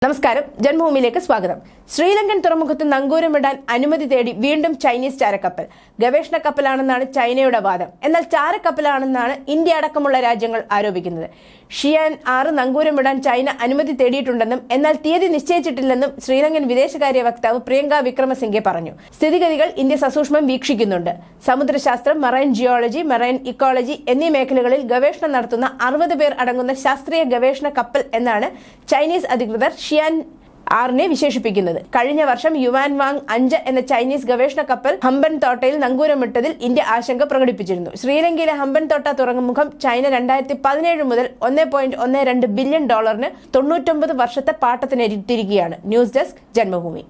നമസ്കാരം, ജന്മഭൂമിയിലേക്ക് സ്വാഗതം. ശ്രീലങ്കൻ തുറമുഖത്ത് നങ്കൂരമിടാൻ അനുമതി തേടി വീണ്ടും ചൈനീസ് ചാരക്കപ്പൽ. ഗവേഷണ കപ്പലാണെന്നാണ് ചൈനയുടെ വാദം. എന്നാൽ ചാരക്കപ്പലാണെന്നാണ് ഇന്ത്യ അടക്കമുള്ള രാജ്യങ്ങൾ ആരോപിക്കുന്നത്. ഷിയാൻ 6 നങ്കൂരമിടാൻ ചൈന അനുമതി തേടിയിട്ടുണ്ടെന്നും എന്നാൽ തീയതി നിശ്ചയിച്ചിട്ടില്ലെന്നും ശ്രീലങ്കൻ വിദേശകാര്യ വക്താവ് പ്രിയങ്ക വിക്രമസിംഗെ പറഞ്ഞു. സ്ഥിതിഗതികൾ ഇന്ത്യ സസൂക്ഷ്മം വീക്ഷിക്കുന്നുണ്ട്. സമുദ്രശാസ്ത്രം, മറൈൻ ജിയോളജി, മറൈൻ ഇക്കോളജി എന്നീ മേഖലകളിൽ ഗവേഷണം നടത്തുന്ന 60 പേർ അടങ്ങുന്ന ശാസ്ത്രീയ ഗവേഷണ കപ്പൽ എന്നാണ് ചൈനീസ് അധികൃതർ ഷിയാൻ 6 വിശേഷിപ്പിക്കുന്നത്. കഴിഞ്ഞ വർഷം യുവാൻ വാങ് 5 എന്ന ചൈനീസ് ഗവേഷണ കപ്പൽ ഹംബൻ തോട്ടയിൽ നങ്കൂരമിട്ടതിൽ ഇന്ത്യ ആശങ്ക പ്രകടിപ്പിച്ചിരുന്നു. ശ്രീലങ്കയിലെ ഹംബൻ തോട്ട തുറമുഖം ചൈന 2017 മുതൽ $1.12 ബില്യൺ 99 വർഷത്തെ പാട്ടത്തിനെത്തിയിരിക്കുകയാണ്. News desk, Janmabhumi.